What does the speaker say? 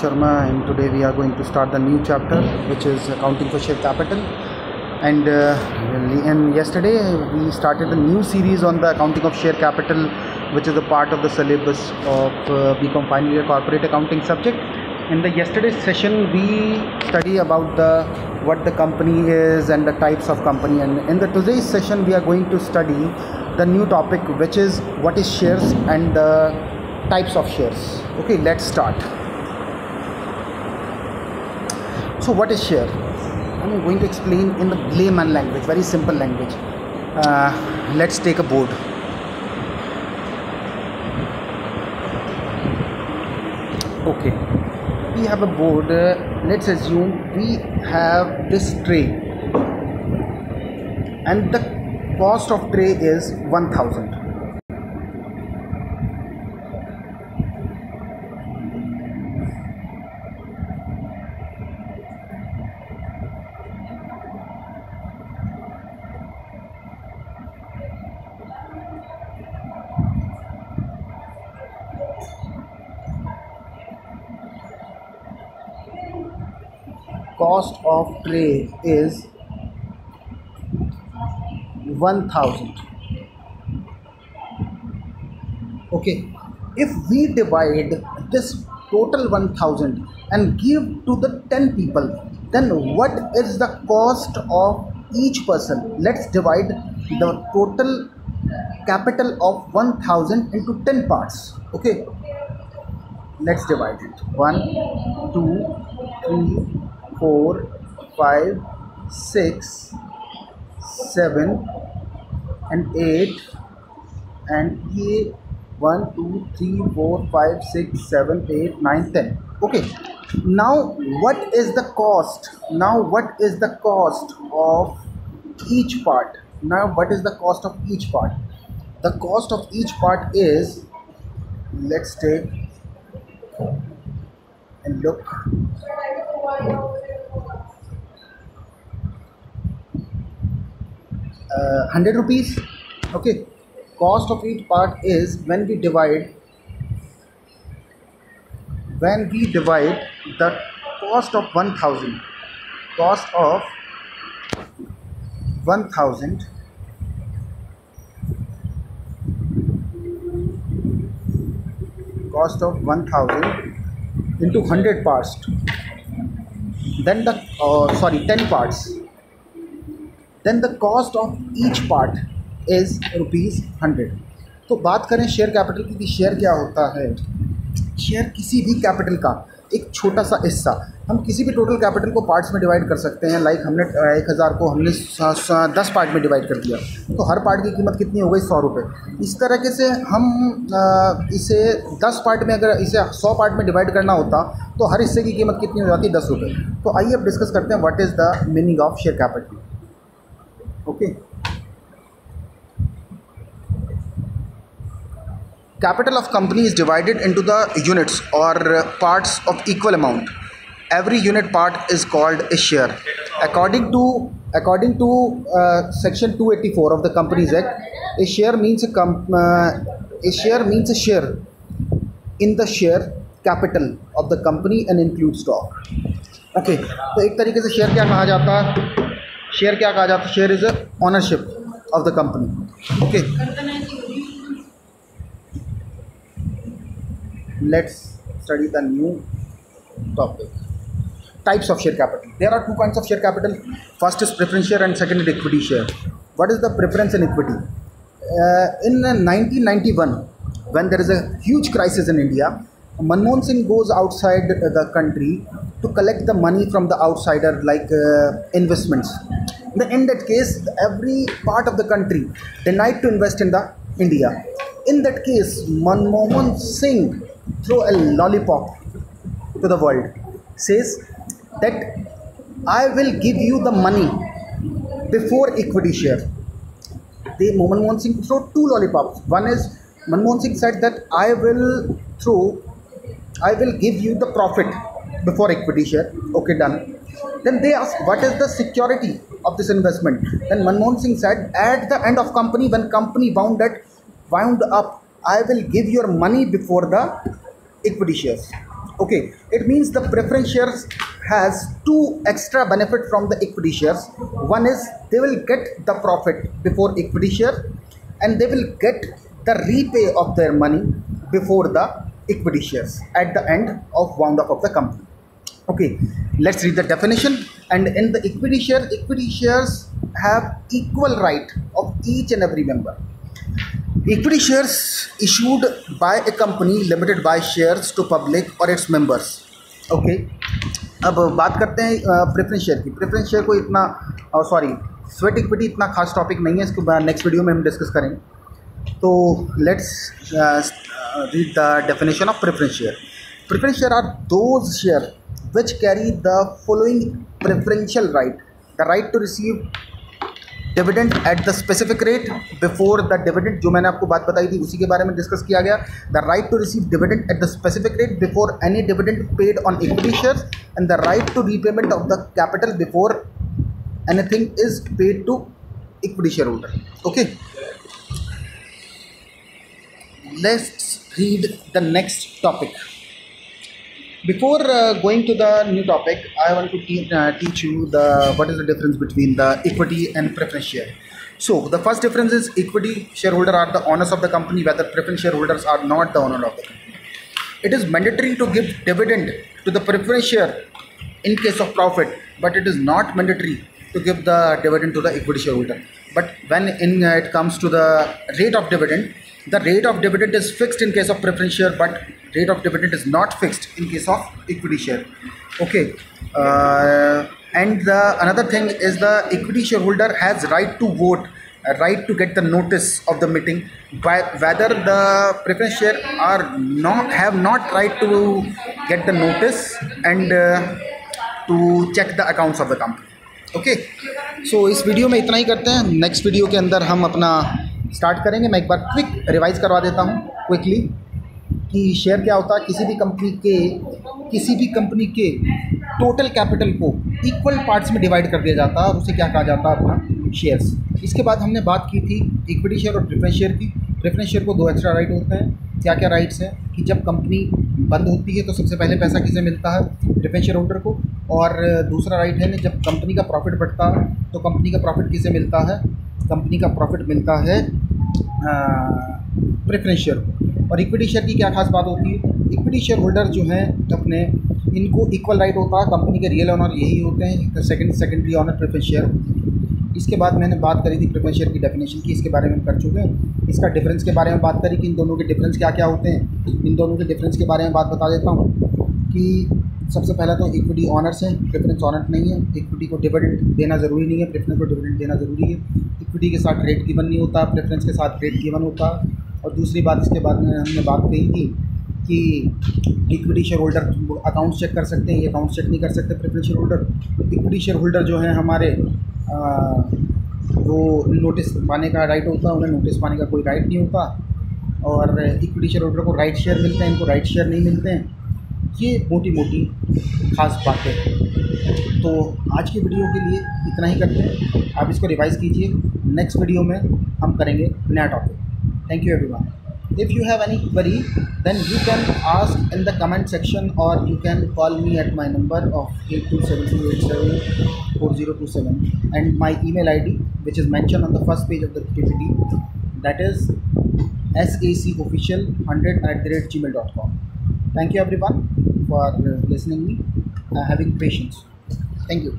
Sharma, and today we are going to start the new chapter, which is accounting for share capital. And yesterday we started a new series on the accounting of share capital, which is a part of the syllabus of BCom final year corporate accounting subject. In the yesterday's session, we study about what the company is and the types of company, and in the today's session we are going to study the new topic, which is what is shares and the types of shares. Okay, let's start. So what is share? I'm going to explain in the layman language, very simple language. Let's take a board. Okay, we have a board. Let's assume we have this tray, and the cost of tray is 1000. Cost of tray is 1000. Okay, if we divide this total 1000 and give to the 10 people, then what is the cost of each person? Let's divide the total capital of 1000 into 10 parts. Okay, let's divide it. 1 2 3 4 5 6 7 and 8 and ye 1 2 3 4 5 6 7 8 9 10. Okay, now what is the cost? Now what is the cost of each part? Now what is the cost of each part? The cost of each part is, let's take and look. 100 rupees. Okay, cost of each part is, when we divide the cost of 1000, cost of 1000 cost of 1000 into 100 parts, then the 10 parts, then the cost of each part is rupees 100. तो बात करें share capital की, कि share क्या होता है? Share किसी भी कैपिटल का एक छोटा सा हिस्सा। हम किसी भी टोटल कैपिटल को पार्ट्स में डिवाइड कर सकते हैं। लाइक हमने 1000 को हमने 10 पार्ट में डिवाइड कर दिया, तो हर पार्ट की कीमत कितनी हो गई? 100 रुपये। इस तरीके से हम इसे 10 पार्ट में, अगर इसे 100 पार्ट में डिवाइड करना होता तो हर हिस्से की कीमत कितनी हो जाती? 10 रुपये। तो आइए अब डिस्कस करते हैं what is the meaning of share capital. Okay, capital of company is divided into the units or parts of equal amount. Every unit part is called a share. According to section 284 of the Companies Act, a share means a share in the share capital of the company and includes stock. Okay, तो एक तरीके से share क्या कहा जाता है? Share क्या कहा जाता है? Share is ownership of the company. Okay, let's study the new topic, types of share capital. There are two kinds of share capital. First is preference share and second is equity share. What is the preference and equity? In 1991, when there is a huge crisis in India, Manmohan Singh goes outside the country to collect the money from the outsider, like investments. In that case, every part of the country denied to invest in the India. In that case, Manmohan Singh throw a lollipop to the world, says that I will give you the money before equity share. Manmohan Singh throw two lollipops. One is, Manmohan Singh said that I will give you the profit before equity share. Okay, done. Then they asked, what is the security of this investment? Then Manmohan Singh said, at the end of company, when company wound up, I will give your money before the equity shares. Okay, it means the preference shares has two extra benefit from the equity shares. One is they will get the profit before equity share, and they will get the repay of their money before the equity shares at the end of wound up of the company. Okay, let's read the definition. And in the equity shares have equal right of each and every member. Equity shares issued by a company limited by shares to public or its members. Okay, अब बात करते हैं preference share की. Preference share को इतना sweat equity इतना खास topic नहीं है, इसको नेक्स्ट वीडियो में हम डिस्कस करेंगे. तो let's read the definition of preference share. Preference share are those share which carry the following preferential right: the right to receive dividend at the specific rate before the dividend, जो मैंने आपको बात बताई थी उसी के बारे में डिस्कस किया गया. The right to receive dividend at the specific rate before any dividend paid on equity shares, and the right to repayment of the capital before anything is paid to equity shareholder. Okay, let's read the next topic. Before going to the new topic, I want to teach you what is the difference between the equity and preference share. So the first difference is equity shareholder are the owners of the company, whether preference shareholders are not the owner of the company. It is mandatory to give dividend to the preference share in case of profit, but it is not mandatory to give the dividend to the equity shareholder. But when it comes to the rate of dividend, the rate of dividend is fixed in case of preference share, but rate of dividend is not fixed in case of equity share. Okay, and the another thing is the equity shareholder has right to vote, a right to get the notice of the meeting, but whether the preference share are have not right to get the notice and to check the accounts of the company. Okay, so इस video में इतना ही करते हैं. Next video के अंदर हम अपना start करेंगे. मैं एक बार क्विक रिवाइज करवा देता हूँ क्विकली कि शेयर क्या होता है. किसी भी कंपनी के टोटल कैपिटल को इक्वल पार्ट्स में डिवाइड कर दिया जाता है और उसे क्या कहा जाता है, अपना शेयर्स. इसके बाद हमने बात की थी इक्विटी शेयर और प्रेफरेंस शेयर की. प्रेफरेंस शेयर को दो एक्स्ट्रा राइट होते हैं. क्या क्या राइट्स हैं कि जब कंपनी बंद होती है तो सबसे पहले पैसा किसे मिलता है, प्रेफरेंस शेयर होल्डर को. और दूसरा राइट है जब कंपनी का प्रॉफिट बढ़ता है तो कंपनी का प्रॉफिट किसे मिलता है, कंपनी का प्रॉफिट मिलता है प्रेफरेंस शेयर को. और इक्विटी शेयर की क्या खास बात होती है, इक्विटी शेयर होल्डर जो हैं अपने इनको इक्वल राइट होता है. कंपनी के रियल ओनर यही होते हैं, सेकेंडरी ओनर प्रेफरेंस शेयर. इसके बाद मैंने बात करी थी प्रेफरेंस शेयर की डेफिनेशन की, इसके बारे में हम कर चुके हैं. इसका डिफरेंस के बारे में बात करी कि इन दोनों के डिफरेंस क्या क्या होते हैं. इन दोनों के डिफरेंस के बारे में बात बता देता हूँ कि सबसे पहला तो इक्विटी ऑनर्स हैं, प्रेफरेंस ऑनर नहीं है. इक्विटी को डिविडेंड देना ज़रूरी नहीं है, प्रेफरेंस को डिविडेंड देना ज़रूरी है. इक्विटी के साथ रेट गिवन नहीं होता, प्रेफरेंस के साथ रेट गिवन होता. और दूसरी बात इसके बाद में हमने बात कही थी कि equity share holder accounts check कर सकते हैं, ये अकाउंट्स चेक नहीं कर सकते preference share holder. Equity share holder जो हैं हमारे वो नोटिस पाने का राइट होता है, उन्हें नोटिस पाने का कोई राइट नहीं होता. और इक्विटी शेयर होल्डर को राइट शेयर मिलते हैं, इनको राइट शेयर नहीं मिलते हैं. ये मोटी मोटी खास बातें. तो आज की वीडियो के लिए इतना ही करते हैं. आप इसको रिवाइज़ कीजिए. नेक्स्ट वीडियो में हम करेंगे नया topic. Thank you everyone. If you have any query, then you can ask in the comment section, or you can call me at my number of 8272874027, and my email ID, which is mentioned on the first page of the PPT, that is sacofficial100@gmail.com. Thank you everyone for listening me, having patience. Thank you.